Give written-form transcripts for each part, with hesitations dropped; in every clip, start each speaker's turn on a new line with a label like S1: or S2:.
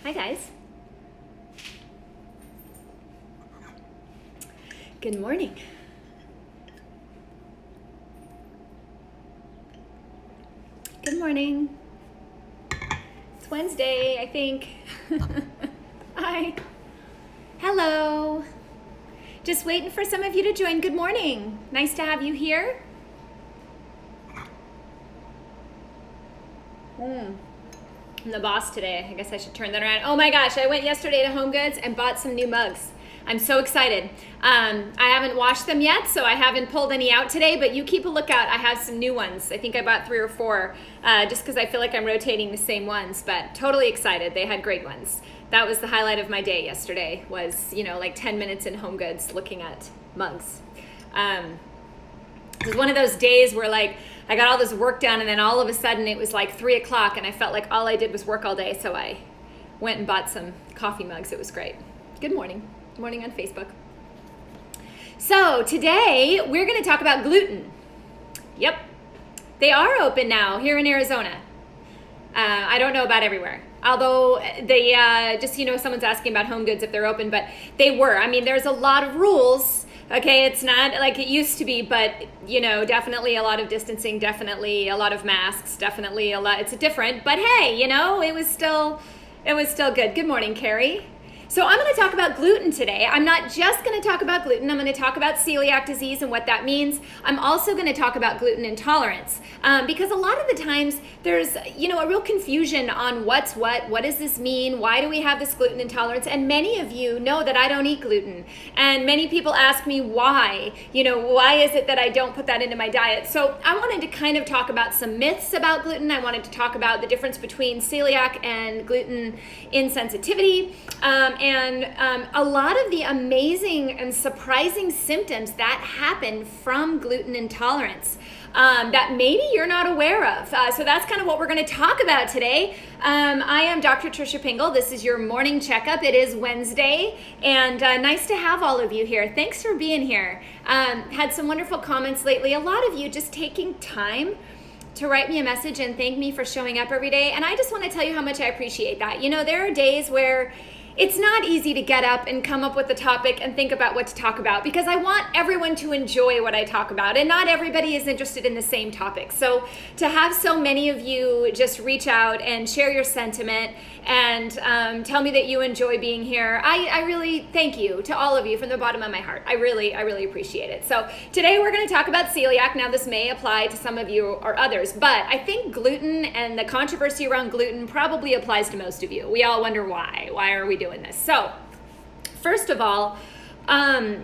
S1: Hi guys. Good morning. Good morning. It's Wednesday, I think. Hi. Hello. Just waiting for some of you to join. Good morning. Nice to have you here. I'm the boss today. I guess I should turn that around. Oh my gosh, I went yesterday to Home Goods and bought some new mugs. I'm so excited. I haven't washed them yet, so I haven't pulled any out today, but you keep a lookout. I have some new ones. I think I bought 3 or 4 just because I feel like I'm rotating the same ones, but totally excited. They had great ones. That was the highlight of my day yesterday was, like 10 minutes in Home Goods looking at mugs. It was one of those days where I got all this work done and then all of a sudden it was 3 o'clock and I felt like all I did was work all day. So I went and bought some coffee mugs. It was great. Good morning. Good morning on Facebook. So today we're going to talk about gluten. Yep. They are open now here in Arizona. I don't know about everywhere. Although they someone's asking about Home Goods if they're open, but they were. I mean, there's a lot of rules. Okay, it's not like it used to be, but definitely a lot of distancing, definitely a lot of masks, definitely a lot. It's different, but hey, it was still good. Good morning, Carrie. So I'm going to talk about gluten today. I'm not just going to talk about gluten. I'm going to talk about celiac disease and what that means. I'm also going to talk about gluten intolerance because a lot of the times there's, a real confusion on what's what does this mean? Why do we have this gluten intolerance? And many of you know that I don't eat gluten. And many people ask me why, why is it that I don't put that into my diet? So I wanted to kind of talk about some myths about gluten. I wanted to talk about the difference between celiac and gluten insensitivity. And a lot of the amazing and surprising symptoms that happen from gluten intolerance that maybe you're not aware of. So that's kind of what we're going to talk about today. I am Dr. Tricia Pingel. This is your morning checkup. It is Wednesday, and nice to have all of you here. Thanks for being here. Had some wonderful comments lately. A lot of you just taking time to write me a message and thank me for showing up every day. And I just want to tell you how much I appreciate that. There are days where it's not easy to get up and come up with a topic and think about what to talk about because I want everyone to enjoy what I talk about, and not everybody is interested in the same topic. So to have so many of you just reach out and share your sentiment and tell me that you enjoy being here, I really thank you to all of you from the bottom of my heart. I really appreciate it. So today we're going to talk about celiac. Now this may apply to some of you or others, but I think gluten and the controversy around gluten probably applies to most of you. We all wonder why. Why are we doing this? So first of all, I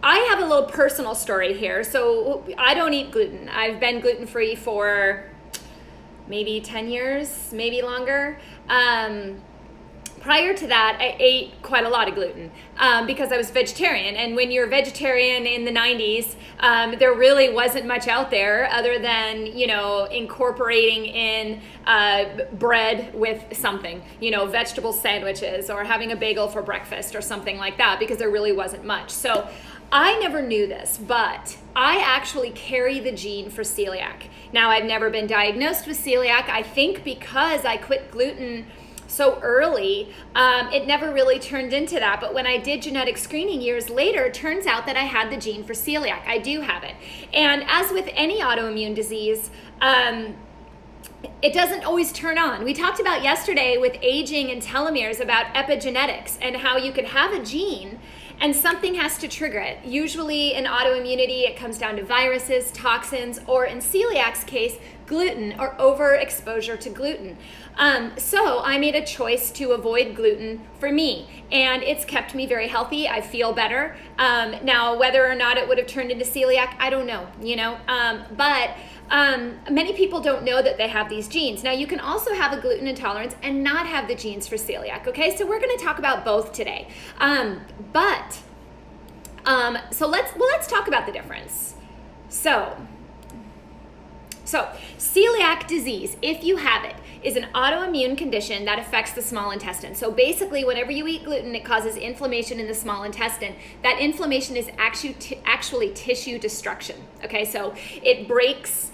S1: have a little personal story here. So I don't eat gluten. I've been gluten-free for maybe 10 years, maybe longer. Prior to that, I ate quite a lot of gluten because I was vegetarian. And when you're vegetarian in the 90s, there really wasn't much out there other than, incorporating in bread with something, vegetable sandwiches or having a bagel for breakfast or something like that, because there really wasn't much. So I never knew this, but I actually carry the gene for celiac. Now, I've never been diagnosed with celiac. I think because I quit gluten so early, it never really turned into that. But when I did genetic screening years later, it turns out that I had the gene for celiac. I do have it. And as with any autoimmune disease, it doesn't always turn on. We talked about yesterday with aging and telomeres about epigenetics and how you could have a gene and something has to trigger it. Usually in autoimmunity, it comes down to viruses, toxins, or in celiac's case, gluten or overexposure to gluten. So I made a choice to avoid gluten for me, and it's kept me very healthy. I feel better. Now, whether or not it would have turned into celiac, I don't know, but many people don't know that they have these genes. Now, you can also have a gluten intolerance and not have the genes for celiac, okay? So we're gonna talk about both today. So let's talk about the difference. So celiac disease, if you have it, is an autoimmune condition that affects the small intestine. So basically, whenever you eat gluten, it causes inflammation in the small intestine. That inflammation is actually tissue destruction. Okay, so it breaks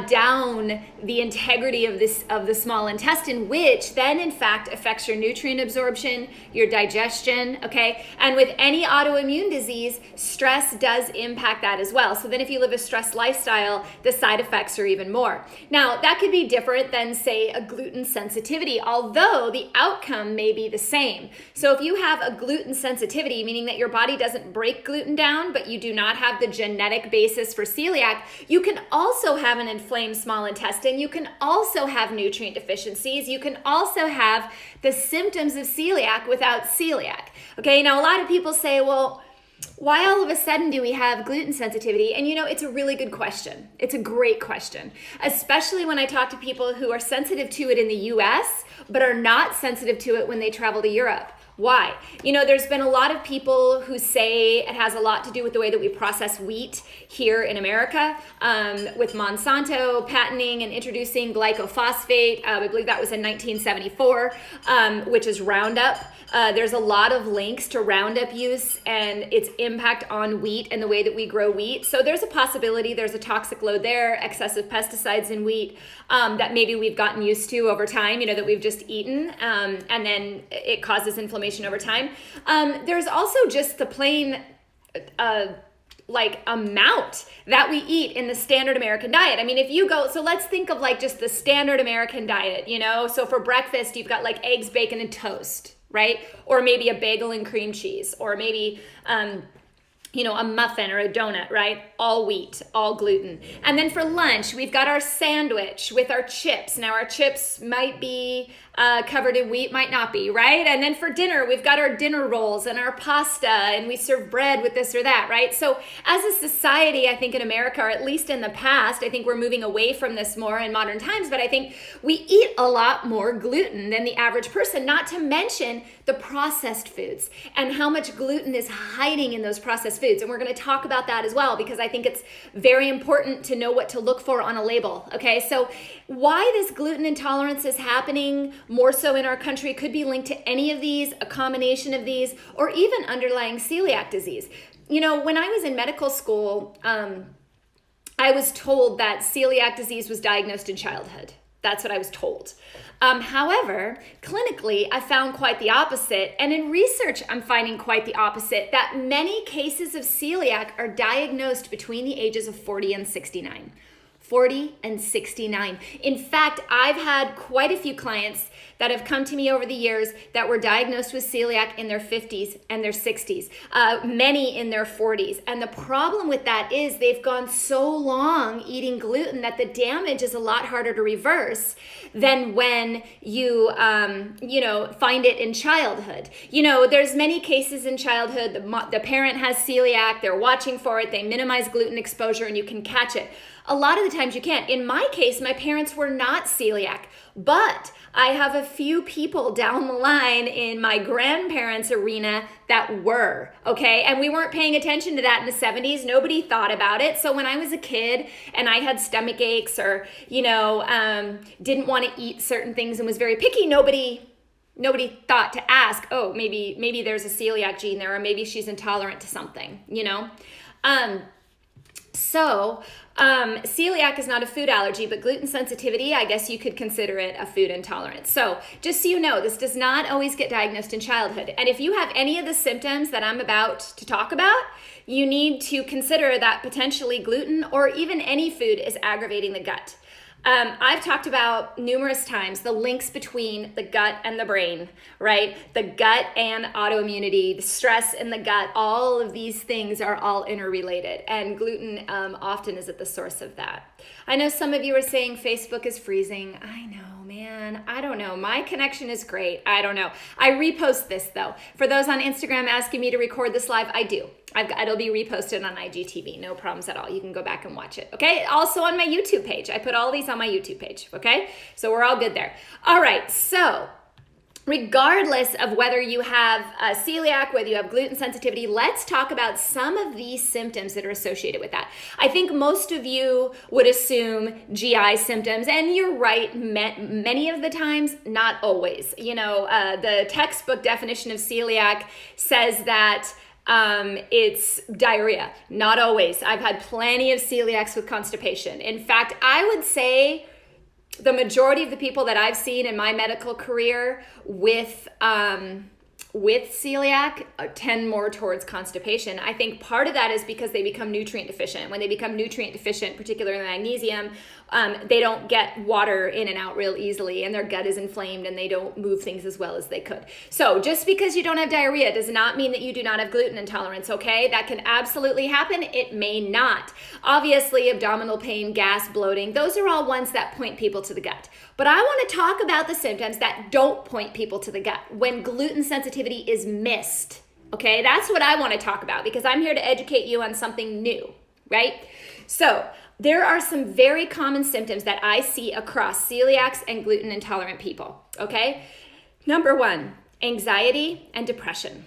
S1: down the integrity of the small intestine, which then in fact affects your nutrient absorption, your digestion, okay? And with any autoimmune disease, stress does impact that as well. So then if you live a stress lifestyle, the side effects are even more. Now, that could be different than, say, a gluten sensitivity, although the outcome may be the same. So if you have a gluten sensitivity, meaning that your body doesn't break gluten down, but you do not have the genetic basis for celiac, you can also have an inflamed small intestine. You can also have nutrient deficiencies. You can also have the symptoms of celiac without celiac. Okay, now a lot of people say, well, why all of a sudden do we have gluten sensitivity? And it's a really good question. It's a great question, especially when I talk to people who are sensitive to it in the US, but are not sensitive to it when they travel to Europe. Why? There's been a lot of people who say it has a lot to do with the way that we process wheat here in America, with Monsanto patenting and introducing glyphosate. I believe that was in 1974, which is Roundup. There's a lot of links to Roundup use and its impact on wheat and the way that we grow wheat. So there's a possibility there's a toxic load there, excessive pesticides in wheat, that maybe we've gotten used to over time, that we've just eaten, and then it causes inflammation over time. There's also just the plain amount that we eat in the standard American diet. I mean, if you go, so let's think of just the standard American diet, so for breakfast, you've got eggs, bacon, and toast, right? Or maybe a bagel and cream cheese, or maybe, a muffin or a donut, right? All wheat, all gluten. And then for lunch, we've got our sandwich with our chips. Now our chips might be covered in wheat, might not be, right? And then for dinner, we've got our dinner rolls and our pasta, and we serve bread with this or that, right? So as a society, I think in America, or at least in the past, I think we're moving away from this more in modern times, but I think we eat a lot more gluten than the average person, not to mention the processed foods and how much gluten is hiding in those processed foods. And we're going to talk about that as well, because I think it's very important to know what to look for on a label. Okay, so why this gluten intolerance is happening more so in our country could be linked to any of these, a combination of these, or even underlying celiac disease. When I was in medical school, I was told that celiac disease was diagnosed in childhood. That's what I was told. However, clinically, I found quite the opposite. And in research, I'm finding quite the opposite, that many cases of celiac are diagnosed between the ages of 40 and 69. 40 and 69. In fact, I've had quite a few clients that have come to me over the years that were diagnosed with celiac in their 50s and their 60s, many in their 40s. And the problem with that is they've gone so long eating gluten that the damage is a lot harder to reverse than when you, find it in childhood. There's many cases in childhood, the parent has celiac, they're watching for it, they minimize gluten exposure, and you can catch it. A lot of the times you can't. In my case, my parents were not celiac, but I have a few people down the line in my grandparents' arena that were, okay? And we weren't paying attention to that in the 70s. Nobody thought about it. So when I was a kid and I had stomach aches or, didn't want to eat certain things and was very picky, nobody thought to ask, oh, maybe there's a celiac gene there, or maybe she's intolerant to something, Celiac is not a food allergy, but gluten sensitivity, I guess you could consider it a food intolerance. So just so you know, this does not always get diagnosed in childhood. And if you have any of the symptoms that I'm about to talk about, you need to consider that potentially gluten or even any food is aggravating the gut. I've talked about numerous times the links between the gut and the brain, right? The gut and autoimmunity, the stress in the gut, all of these things are all interrelated, and gluten often is at the source of that. I know some of you are saying Facebook is freezing. I know, man. I don't know. My connection is great. I don't know. I repost this though. For those on Instagram asking me to record this live, I do. It'll be reposted on IGTV. No problems at all. You can go back and watch it. Okay. Also on my YouTube page. I put all these on my YouTube page. Okay. So we're all good there. All right. So regardless of whether you have celiac, whether you have gluten sensitivity, let's talk about some of these symptoms that are associated with that. I think most of you would assume GI symptoms, and you're right, many of the times, not always. The textbook definition of celiac says that it's diarrhea. Not always. I've had plenty of celiacs with constipation. In fact, I would say the majority of the people that I've seen in my medical career with celiac tend more towards constipation. I think part of that is because they become nutrient deficient. When they become nutrient deficient, particularly magnesium, they don't get water in and out real easily, and their gut is inflamed and they don't move things as well as they could. So just because you don't have diarrhea does not mean that you do not have gluten intolerance, okay? That can absolutely happen. It may not. Obviously, abdominal pain, gas, bloating, those are all ones that point people to the gut. But I want to talk about the symptoms that don't point people to the gut when gluten sensitivity is missed, okay? That's what I want to talk about because I'm here to educate you on something new, right? So there are some very common symptoms that I see across celiacs and gluten intolerant people, okay? Number one, anxiety and depression.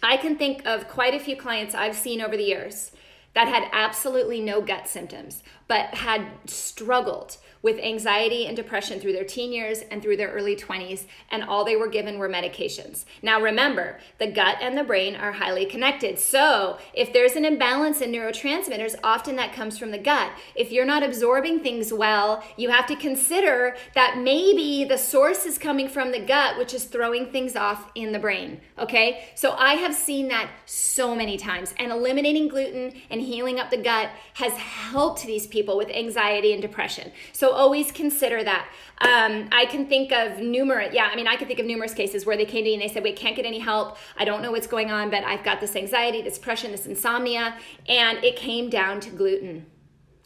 S1: I can think of quite a few clients I've seen over the years that had absolutely no gut symptoms, but had struggled with anxiety and depression through their teen years and through their early 20s, and all they were given were medications. Now remember, the gut and the brain are highly connected. So if there's an imbalance in neurotransmitters, often that comes from the gut. If you're not absorbing things well, you have to consider that maybe the source is coming from the gut, which is throwing things off in the brain, okay? So I have seen that so many times, and eliminating gluten and healing up the gut has helped these people with anxiety and depression. So always consider that. I can think of numerous cases where they came to me and they said, "We can't get any help. I don't know what's going on, but I've got this anxiety, this depression, this insomnia," and it came down to gluten.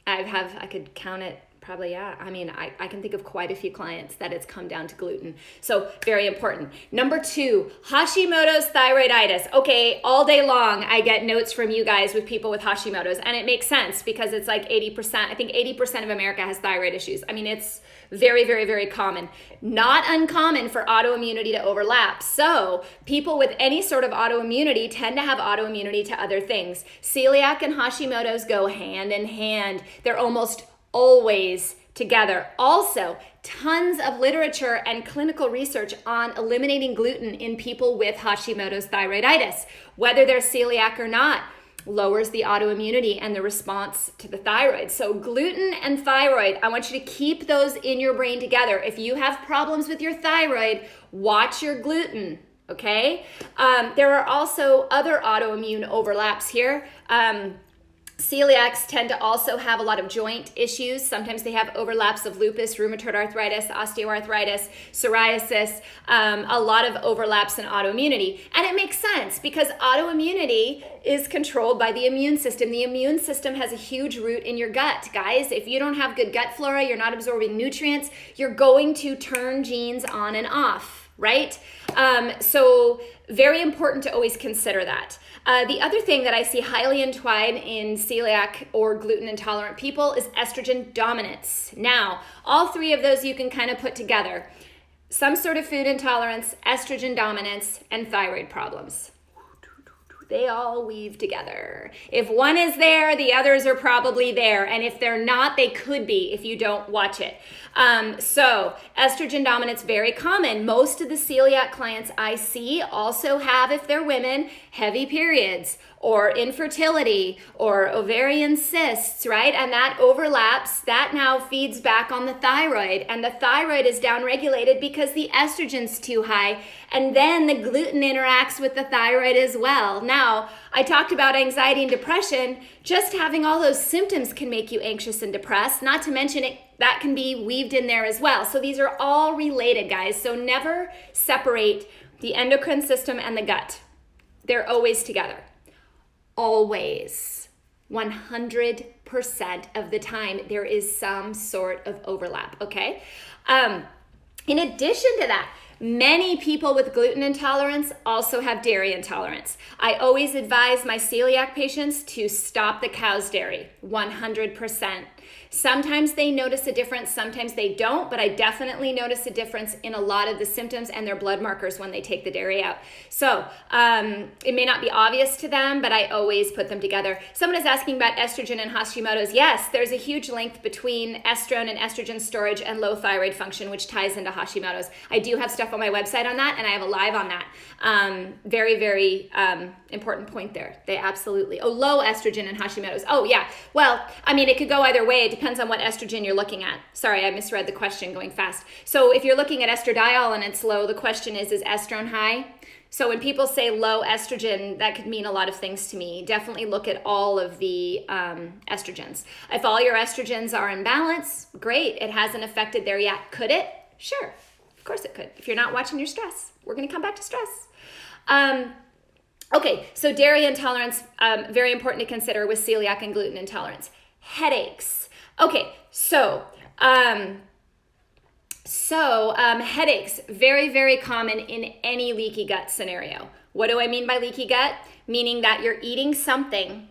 S1: I could count it probably, yeah. I can think of quite a few clients that it's come down to gluten. So very important. Number two, Hashimoto's thyroiditis. Okay, all day long I get notes from you guys with people with Hashimoto's, and it makes sense because it's like 80%, I think 80% of America has thyroid issues. It's very, very, very common. Not uncommon for autoimmunity to overlap. So people with any sort of autoimmunity tend to have autoimmunity to other things. Celiac and Hashimoto's go hand in hand. They're almost always together. Also, tons of literature and clinical research on eliminating gluten in people with Hashimoto's thyroiditis, whether they're celiac or not, lowers the autoimmunity and the response to the thyroid. So gluten and thyroid, I want you to keep those in your brain together. If you have problems with your thyroid, watch your gluten, okay? There are also other autoimmune overlaps here. Celiacs tend to also have a lot of joint issues. Sometimes they have overlaps of lupus, rheumatoid arthritis, osteoarthritis, psoriasis, a lot of overlaps in autoimmunity. And it makes sense because autoimmunity is controlled by the immune system. The immune system has a huge root in your gut, guys. If you don't have good gut flora, you're not absorbing nutrients, you're going to turn genes on and off, right? So very important to always consider that. The other thing that I see highly entwined in celiac or gluten intolerant people is estrogen dominance. Now, all three of those you can kind of put together. Some sort of food intolerance, estrogen dominance, and thyroid problems. They all weave together. If one is there, the others are probably there. And if they're not, they could be if you don't watch it. So estrogen dominance, very common. Most of the celiac clients I see also have, if they're women, heavy periods or infertility or ovarian cysts, right? And that overlaps, that now feeds back on the thyroid, and the thyroid is downregulated because the estrogen's too high, and then the gluten interacts with the thyroid as well. Now, I talked about anxiety and depression. Just having all those symptoms can make you anxious and depressed, not to mention it that can be weaved in there as well. So these are all related, guys. So never separate the endocrine system and the gut. They're always together. Always. 100% of the time, there is some sort of overlap, okay? In addition to that, many people with gluten intolerance also have dairy intolerance. I always advise my celiac patients to stop the cow's dairy, 100%. Sometimes they notice a difference, sometimes they don't, but I definitely notice a difference in a lot of the symptoms and their blood markers when they take the dairy out. So it may not be obvious to them, but I always put them together. Someone is asking about estrogen and Hashimoto's. Yes, there's a huge link between estrone and estrogen storage and low thyroid function, which ties into Hashimoto's. I do have stuff on my website on that, and I have a live on that. Very, very important point there. They absolutely, low estrogen and Hashimoto's. Oh yeah, well, I mean, it could go either way. It depends on what estrogen you're looking at. Sorry, I misread the question going fast. So if you're looking at estradiol and it's low, the question is estrone high? So when people say low estrogen, that could mean a lot of things to me. Definitely look at all of the estrogens. If all your estrogens are in balance, great. It hasn't affected there yet. Could it? Sure, of course it could. If you're not watching your stress, we're gonna come back to stress. Okay, so dairy intolerance, very important to consider with celiac and gluten intolerance. Headaches. Okay, so headaches, very, very common in any leaky gut scenario. What do I mean by leaky gut? Meaning that you're eating something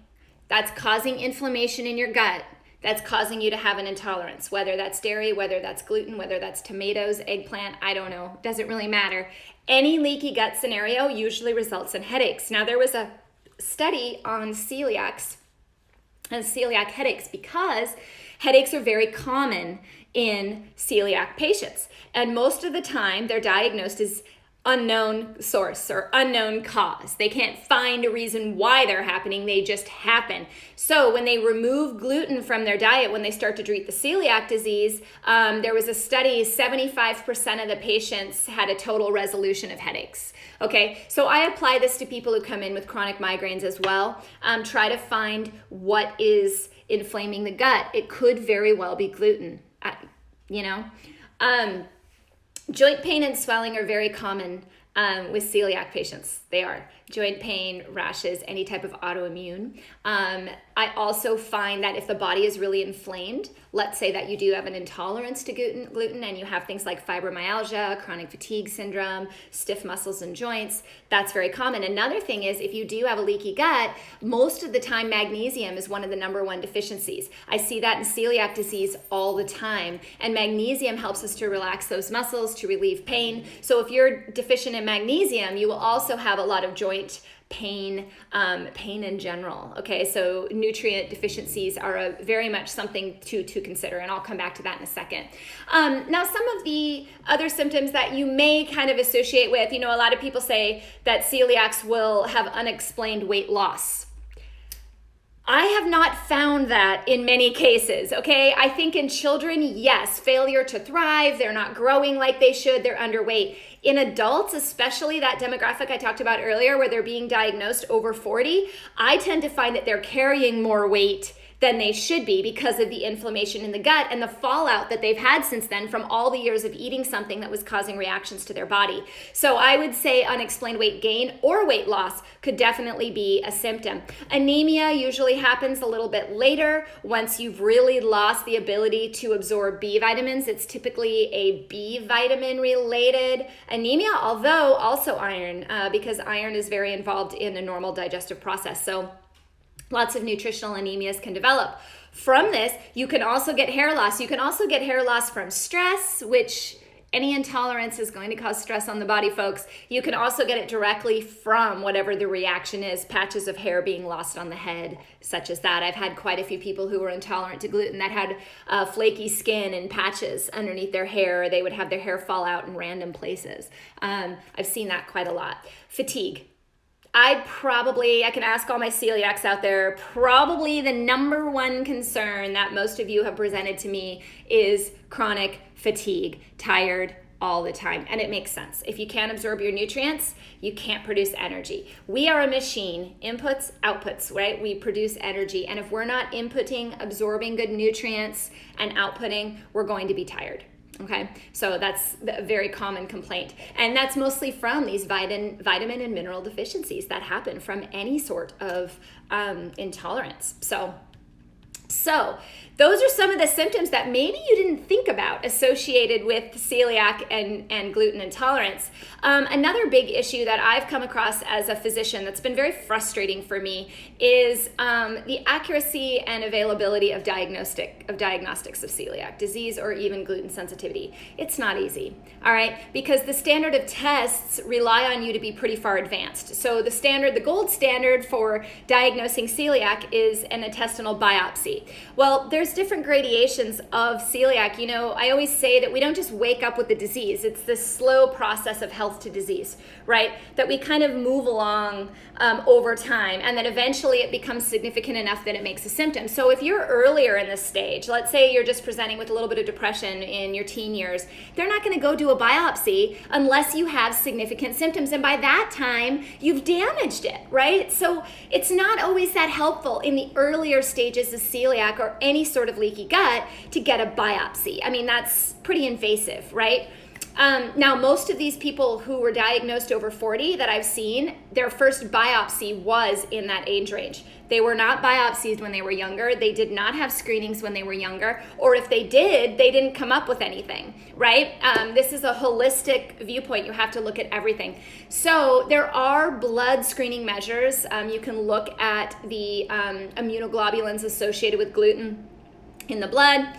S1: that's causing inflammation in your gut, that's causing you to have an intolerance, whether that's dairy, whether that's gluten, whether that's tomatoes, eggplant, I don't know, doesn't really matter. Any leaky gut scenario usually results in headaches. Now, there was a study on celiac headaches because headaches are very common in celiac patients. And most of the time, they're diagnosed as unknown source or unknown cause. They can't find a reason why they're happening. They just happen. So when they remove gluten from their diet, when they start to treat the celiac disease, there was a study, 75% of the patients had a total resolution of headaches. Okay, so I apply this to people who come in with chronic migraines as well. Try to find what is inflaming the gut. It could very well be gluten, Joint pain and swelling are very common with celiac patients. They are. Joint pain, rashes, any type of autoimmune. I also find that if the body is really inflamed, let's say that you do have an intolerance to gluten and you have things like fibromyalgia, chronic fatigue syndrome, stiff muscles and joints, that's very common. Another thing is if you do have a leaky gut, most of the time magnesium is one of the number one deficiencies. I see that in celiac disease all the time, and magnesium helps us to relax those muscles, to relieve pain. So if you're deficient in magnesium, you will also have a lot of joint pain in general. Okay, so nutrient deficiencies are very much something to consider, and I'll come back to that in a second. Now, some of the other symptoms that you may kind of associate with, a lot of people say that celiacs will have unexplained weight loss. I have not found that in many cases, okay? I think in children, yes, failure to thrive, they're not growing like they should, they're underweight. In adults, especially that demographic I talked about earlier where they're being diagnosed over 40, I tend to find that they're carrying more weight than they should be because of the inflammation in the gut and the fallout that they've had since then from all the years of eating something that was causing reactions to their body. So I would say unexplained weight gain or weight loss could definitely be a symptom. Anemia usually happens a little bit later once you've really lost the ability to absorb B vitamins. It's typically a B vitamin related anemia, although also iron, because iron is very involved in a normal digestive process. So lots of nutritional anemias can develop. From this, you can also get hair loss. You can also get hair loss from stress, which any intolerance is going to cause stress on the body, folks. You can also get it directly from whatever the reaction is, patches of hair being lost on the head, such as that. I've had quite a few people who were intolerant to gluten that had flaky skin and patches underneath their hair. They would have their hair fall out in random places. I've seen that quite a lot. Fatigue. I can ask all my celiacs out there, probably the number one concern that most of you have presented to me is chronic fatigue, tired all the time. And it makes sense. If you can't absorb your nutrients, you can't produce energy. We are a machine, inputs, outputs, right? We produce energy. And if we're not inputting, absorbing good nutrients and outputting, we're going to be tired. Okay, so that's a very common complaint. And that's mostly from these vitamin and mineral deficiencies that happen from any sort of intolerance. So So those are some of the symptoms that maybe you didn't think about associated with celiac and gluten intolerance. Another big issue that I've come across as a physician that's been very frustrating for me is the accuracy and availability of diagnostics of celiac disease or even gluten sensitivity. It's not easy, all right, because the standard of tests rely on you to be pretty far advanced. So the gold standard for diagnosing celiac is an intestinal biopsy. Well, there's different gradations of celiac. You know, I always say that we don't just wake up with the disease. It's this slow process of health to disease, right? That we kind of move along over time, and then eventually it becomes significant enough that it makes a symptom. So if you're earlier in this stage, let's say you're just presenting with a little bit of depression in your teen years, they're not going to go do a biopsy unless you have significant symptoms. And by that time, you've damaged it, right? So it's not always that helpful in the earlier stages of celiac or any sort of leaky gut to get a biopsy. I mean, that's pretty invasive, right? Now, most of these people who were diagnosed over 40 that I've seen, their first biopsy was in that age range. They were not biopsied when they were younger. They did not have screenings when they were younger. Or if they did, they didn't come up with anything, right? This is a holistic viewpoint. You have to look at everything. So there are blood screening measures. You can look at the immunoglobulins associated with gluten in the blood.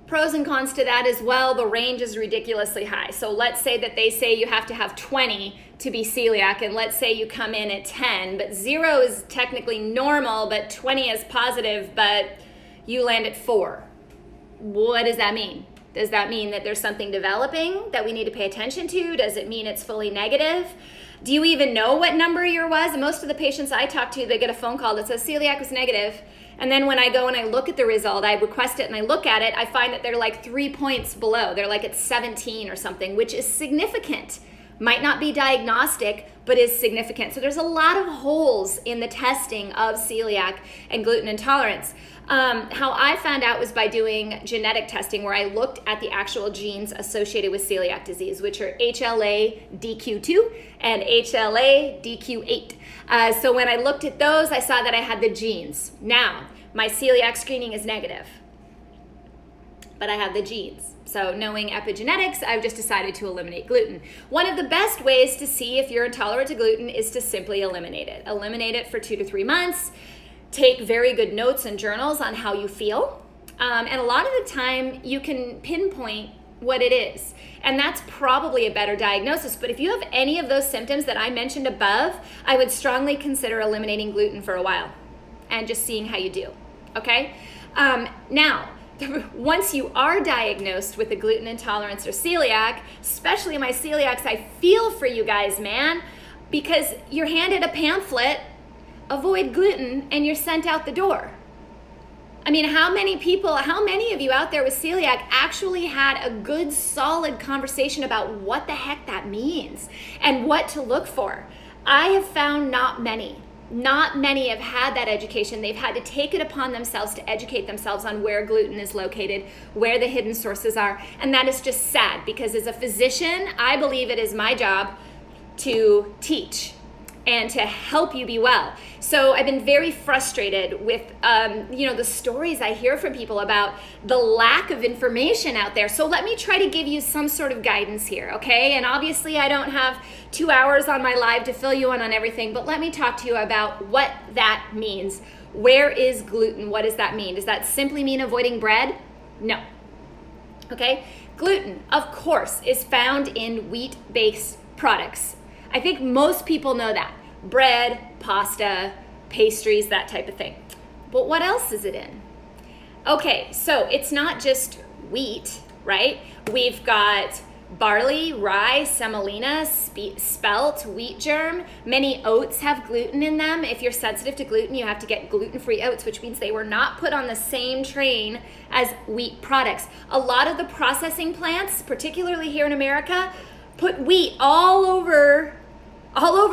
S1: Pros and cons to that as well. The range is ridiculously high. So let's say that they say you have to have 20 to be celiac, and let's say you come in at 10, but 0 is technically normal, but 20 is positive, but you land at 4. What does that mean? Does that mean that there's something developing that we need to pay attention to? Does it mean it's fully negative? Do you even know what number your was? And most of the patients I talk to, they get a phone call that says celiac was negative. And then when I go and I look at the result, I request it and I look at it, I find that they're like 3 points below. They're like at 17 or something, which is significant. Might not be diagnostic, but is significant. So there's a lot of holes in the testing of celiac and gluten intolerance. How I found out was by doing genetic testing, where I looked at the actual genes associated with celiac disease, which are HLA-DQ2 and HLA-DQ8. So when I looked at those, I saw that I had the genes. Now, my celiac screening is negative, but I have the genes. So knowing epigenetics, I've just decided to eliminate gluten. One of the best ways to see if you're intolerant to gluten is to simply eliminate it. Eliminate it for 2 to 3 months. Take very good notes and journals on how you feel. And a lot of the time you can pinpoint what it is. And that's probably a better diagnosis. But if you have any of those symptoms that I mentioned above, I would strongly consider eliminating gluten for a while and just seeing how you do, okay? Now, once you are diagnosed with a gluten intolerance or celiac, especially my celiacs, I feel for you guys, man, because you're handed a pamphlet, avoid gluten, and you're sent out the door. I mean, how many of you out there with celiac actually had a good, solid conversation about what the heck that means and what to look for? I have found not many. Not many have had that education. They've had to take it upon themselves to educate themselves on where gluten is located, where the hidden sources are. And that is just sad, because as a physician, I believe it is my job to teach and to help you be well. So I've been very frustrated with the stories I hear from people about the lack of information out there. So let me try to give you some sort of guidance here, okay? And obviously I don't have 2 hours on my live to fill you in on everything, but let me talk to you about what that means. Where is gluten? What does that mean? Does that simply mean avoiding bread? No. Okay? Gluten, of course, is found in wheat-based products. I think most people know that. Bread, pasta, pastries, that type of thing. But what else is it in? Okay, so it's not just wheat, right? We've got barley, rye, semolina, spelt, wheat germ. Many oats have gluten in them. If you're sensitive to gluten, you have to get gluten-free oats, which means they were not put on the same train as wheat products. A lot of the processing plants, particularly here in America, put wheat all over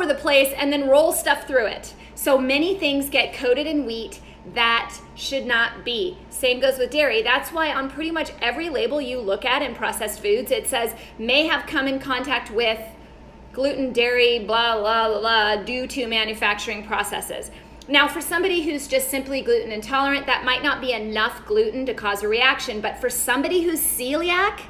S1: the place and then roll stuff through it. So many things get coated in wheat that should not be. Same goes with dairy. That's why on pretty much every label you look at in processed foods, it says may have come in contact with gluten, dairy, blah, blah, blah, due to manufacturing processes. Now, for somebody who's just simply gluten intolerant, that might not be enough gluten to cause a reaction, but for somebody who's celiac,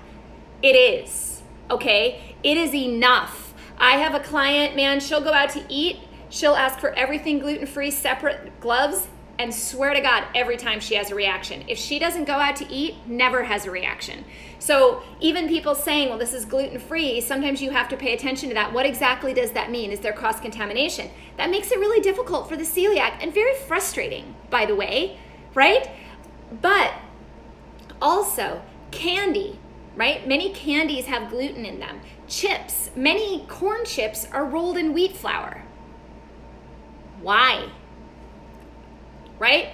S1: it is, okay? It is enough. I have a client, man, she'll go out to eat, she'll ask for everything gluten-free, separate gloves, and swear to God, every time she has a reaction. If she doesn't go out to eat, never has a reaction. So even people saying, well, this is gluten-free, sometimes you have to pay attention to that. What exactly does that mean? Is there cross-contamination? That makes it really difficult for the celiac and very frustrating, by the way, right? But also candy, right? Many candies have gluten in them. Chips, many corn chips are rolled in wheat flour. Why? Right?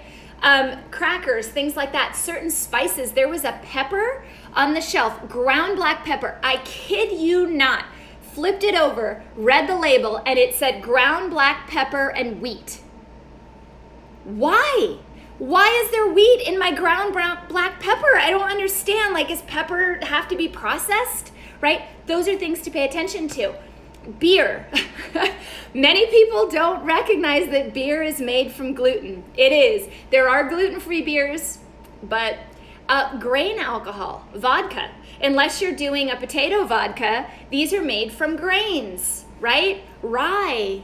S1: Crackers, things like that, certain spices. There was a pepper on the shelf, ground black pepper. I kid you not. Flipped it over, read the label, and it said ground black pepper and wheat. Why? Why is there wheat in my ground black pepper? I don't understand. Like, does pepper have to be processed? Right? Those are things to pay attention to. Beer. Many people don't recognize that beer is made from gluten. It is. There are gluten-free beers, but grain alcohol, vodka, unless you're doing a potato vodka, these are made from grains, right? Rye,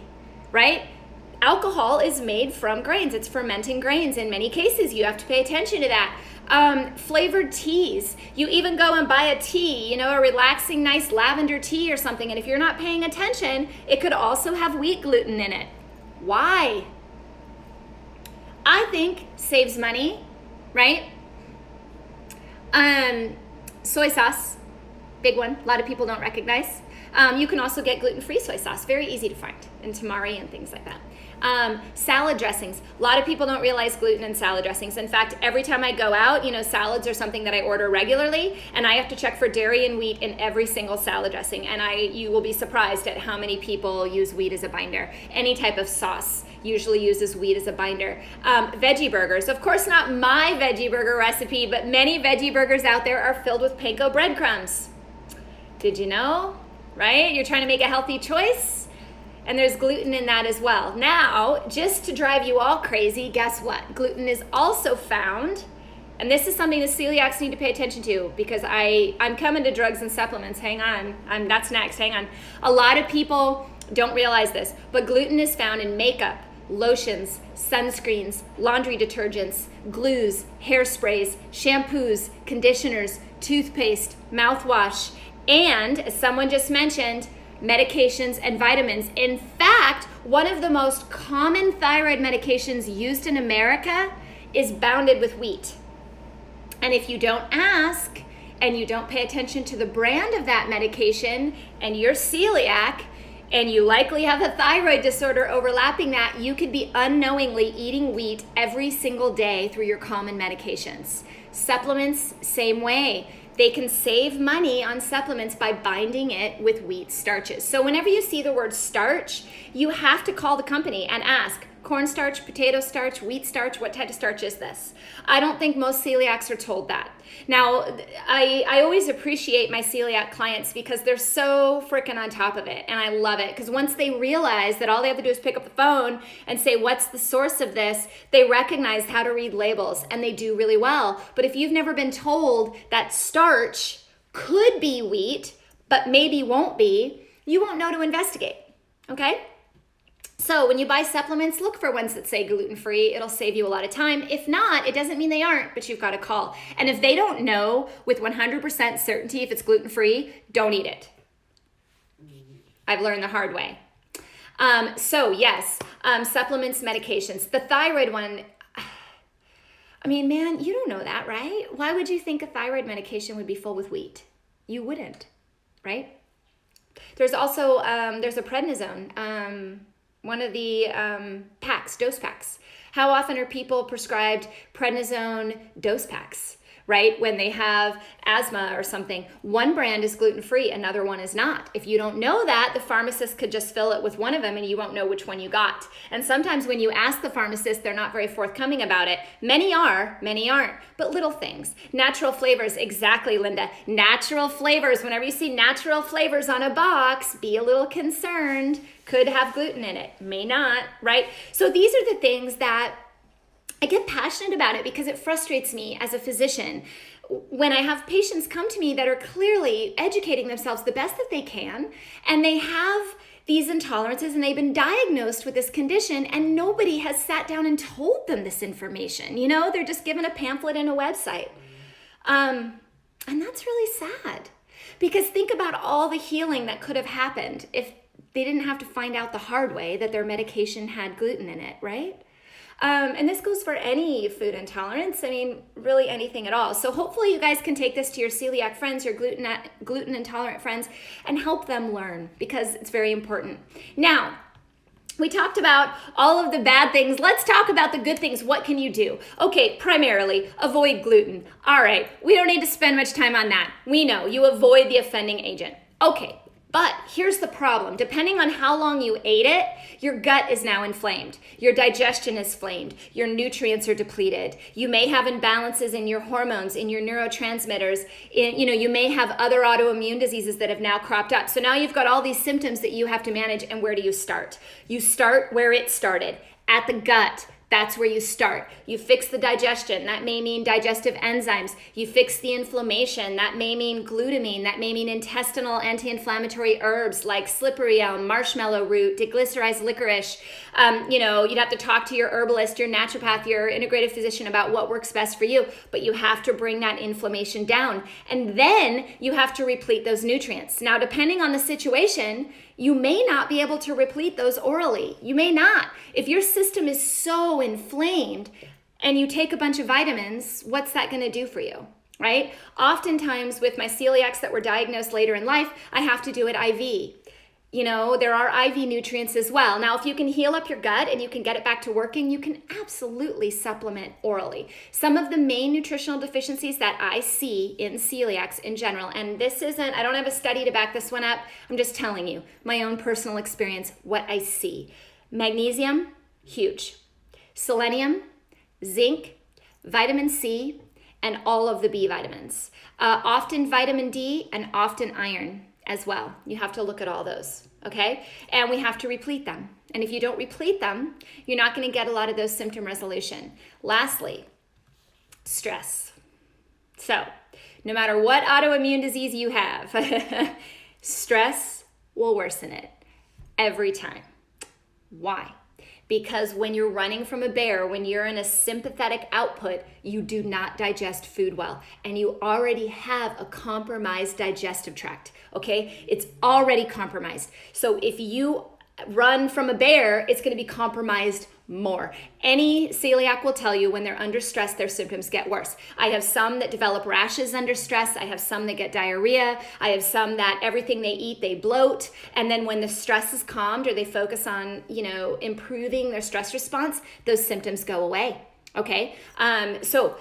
S1: right? Alcohol is made from grains. It's fermenting grains. In many cases, you have to pay attention to that. Flavored teas. You even go and buy a tea, a relaxing, nice lavender tea or something. And if you're not paying attention, it could also have wheat gluten in it. Why? I think saves money, right? Soy sauce, big one. A lot of people don't recognize. You can also get gluten-free soy sauce. Very easy to find in tamari and things like that. Salad dressings. A lot of people don't realize gluten in salad dressings. In fact, every time I go out, salads are something that I order regularly, and I have to check for dairy and wheat in every single salad dressing. And you will be surprised at how many people use wheat as a binder. Any type of sauce usually uses wheat as a binder. Veggie burgers. Of course, not my veggie burger recipe, but many veggie burgers out there are filled with panko breadcrumbs. Did you know? Right? You're trying to make a healthy choice? And there's gluten in that as well. Now, just to drive you all crazy, guess what? Gluten is also found, and this is something the celiacs need to pay attention to, because I'm coming to drugs and supplements. Hang on. That's next. Hang on. A lot of people don't realize this, but gluten is found in makeup, lotions, sunscreens, laundry detergents, glues, hairsprays, shampoos, conditioners, toothpaste, mouthwash, and, as someone just mentioned, medications and vitamins. In fact, one of the most common thyroid medications used in America is bounded with wheat. And if you don't ask and you don't pay attention to the brand of that medication, and you're celiac and you likely have a thyroid disorder overlapping that, you could be unknowingly eating wheat every single day through your common medications. Supplements, same way. They can save money on supplements by binding it with wheat starches. So whenever you see the word starch, you have to call the company and ask, cornstarch, potato starch, wheat starch, what type of starch is this? I don't think most celiacs are told that. Now, I always appreciate my celiac clients because they're so freaking on top of it, and I love it, because once they realize that all they have to do is pick up the phone and say, what's the source of this, they recognize how to read labels, and they do really well. But if you've never been told that starch could be wheat, but maybe won't be, you won't know to investigate, okay? So when you buy supplements, look for ones that say gluten-free. It'll save you a lot of time. If not, it doesn't mean they aren't, but you've got to call. And if they don't know with 100% certainty if it's gluten-free, don't eat it. I've learned the hard way. So yes, supplements, medications. The thyroid one, I mean, man, you don't know that, right? Why would you think a thyroid medication would be full with wheat? You wouldn't, right? There's also, there's a prednisone, one of the dose packs. How often are people prescribed prednisone dose packs, right? When they have asthma or something, one brand is gluten-free, another one is not. If you don't know that, the pharmacist could just fill it with one of them and you won't know which one you got. And sometimes when you ask the pharmacist, they're not very forthcoming about it. Many are, many aren't, but little things. Natural flavors, exactly, Linda. Natural flavors, whenever you see natural flavors on a box, be a little concerned. Could have gluten in it, may not, right? So these are the things that I get passionate about it because it frustrates me as a physician when I have patients come to me that are clearly educating themselves the best that they can, and they have these intolerances and they've been diagnosed with this condition and nobody has sat down and told them this information. You know, they're just given a pamphlet and a website. And that's really sad because think about all the healing that could have happened if they didn't have to find out the hard way that their medication had gluten in it, right? And this goes for any food intolerance. I mean, really anything at all. So hopefully you guys can take this to your celiac friends, your gluten intolerant friends, and help them learn because it's very important. Now, we talked about all of the bad things. Let's talk about the good things. What can you do? Okay, primarily, avoid gluten. All right, we don't need to spend much time on that. We know you avoid the offending agent. Okay. But here's the problem. Depending on how long you ate it, your gut is now inflamed. Your digestion is inflamed. Your nutrients are depleted. You may have imbalances in your hormones, in your neurotransmitters. You may have other autoimmune diseases that have now cropped up. So now you've got all these symptoms that you have to manage. And where do you start? You start where it started, at the gut. That's where you start. You fix the digestion. That may mean digestive enzymes. You fix the inflammation. That may mean glutamine. That may mean intestinal anti-inflammatory herbs like slippery elm, marshmallow root, deglycerized licorice. You'd have to talk to your herbalist, your naturopath, your integrative physician about what works best for you. But you have to bring that inflammation down. And then you have to replete those nutrients. Now, depending on the situation, you may not be able to replete those orally. You may not. If your system is so inflamed and you take a bunch of vitamins, what's that going to do for you, right? Oftentimes with my celiacs that were diagnosed later in life, I have to do it IV. You know, there are IV nutrients as well. Now, if you can heal up your gut and you can get it back to working, you can absolutely supplement orally. Some of the main nutritional deficiencies that I see in celiacs in general, and this isn't, I don't have a study to back this one up. I'm just telling you my own personal experience, what I see. Magnesium, huge. Selenium, zinc, vitamin C, and all of the B vitamins. Often vitamin D and often iron as well. You have to look at all those, okay? And we have to replete them. And if you don't replete them, you're not going to get a lot of those symptom resolution. Lastly, stress. So, no matter what autoimmune disease you have, stress will worsen it every time. Why? Because when you're running from a bear, when you're in a sympathetic output, you do not digest food well. And you already have a compromised digestive tract, okay? It's already compromised. So if you run from a bear, it's going to be compromised more. Any celiac will tell you when they're under stress, their symptoms get worse. I have some that develop rashes under stress. I have some that get diarrhea. I have some that everything they eat, they bloat. And then when the stress is calmed or they focus on, improving their stress response, those symptoms go away. Okay. So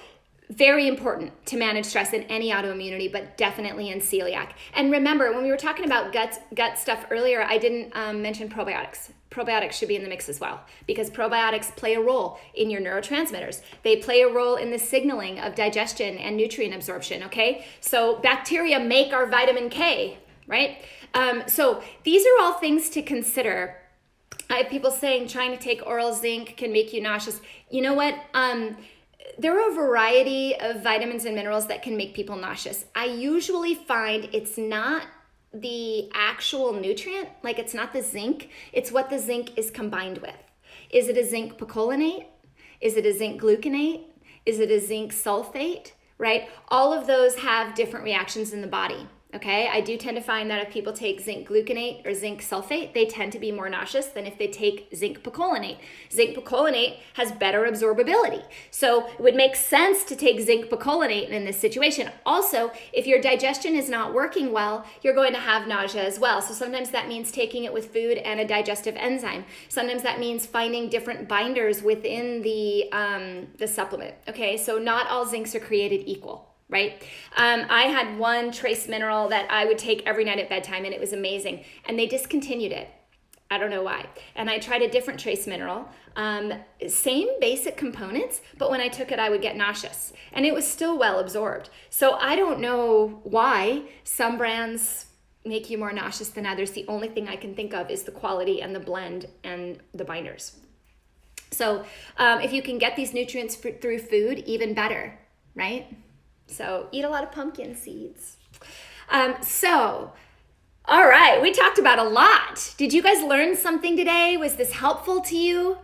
S1: very important to manage stress in any autoimmunity, but definitely in celiac. And remember, when we were talking about gut stuff earlier, I didn't mention probiotics. Probiotics should be in the mix as well because probiotics play a role in your neurotransmitters. They play a role in the signaling of digestion and nutrient absorption, okay? So bacteria make our vitamin K, right? So these are all things to consider. I have people saying trying to take oral zinc can make you nauseous. You know what? There are a variety of vitamins and minerals that can make people nauseous. I usually find it's not the actual nutrient, like it's not the zinc, it's what the zinc is combined with. Is it a zinc picolinate? Is it a zinc gluconate? Is it a zinc sulfate, right? All of those have different reactions in the body. Okay, I do tend to find that if people take zinc gluconate or zinc sulfate, they tend to be more nauseous than if they take zinc picolinate. Zinc picolinate has better absorbability. So it would make sense to take zinc picolinate in this situation. Also, if your digestion is not working well, you're going to have nausea as well. So sometimes that means taking it with food and a digestive enzyme. Sometimes that means finding different binders within the supplement. Okay, so not all zincs are created equal. right? I had one trace mineral that I would take every night at bedtime, and it was amazing. And they discontinued it. I don't know why. And I tried a different trace mineral, same basic components, but when I took it, I would get nauseous. And it was still well absorbed. So I don't know why some brands make you more nauseous than others. The only thing I can think of is the quality and the blend and the binders. So if you can get these nutrients through food, even better, right? So eat a lot of pumpkin seeds. All right, we talked about a lot. Did you guys learn something today? Was this helpful to you?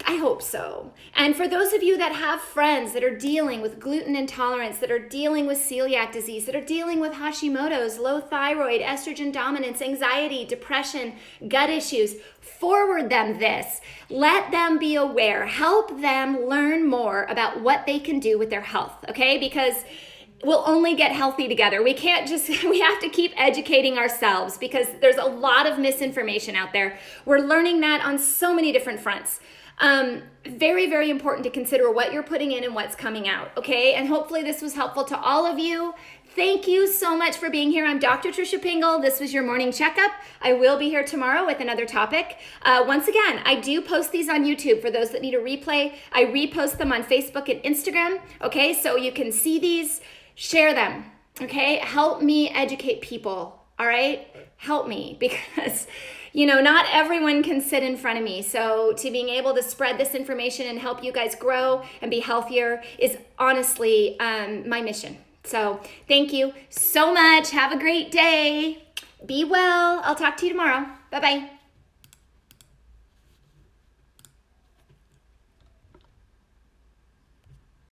S1: I hope so. And for those of you that have friends that are dealing with gluten intolerance, that are dealing with celiac disease, that are dealing with Hashimoto's, low thyroid, estrogen dominance, anxiety, depression, gut issues, forward them this. Let them be aware. Help them learn more about what they can do with their health, okay? Because we'll only get healthy together. We have to keep educating ourselves because there's a lot of misinformation out there. We're learning that on so many different fronts. Very, very important to consider what you're putting in and what's coming out, okay? And hopefully this was helpful to all of you. Thank you so much for being here. I'm Dr. Tricia Pingel. This was your morning checkup. I will be here tomorrow with another topic. Once again, I do post these on YouTube for those that need a replay. I repost them on Facebook and Instagram, okay? So you can see these. Share them, okay? Help me educate people, all right? Help me because, not everyone can sit in front of me. So to being able to spread this information and help you guys grow and be healthier is honestly my mission. So thank you so much. Have a great day. Be well. I'll talk to you tomorrow. Bye-bye.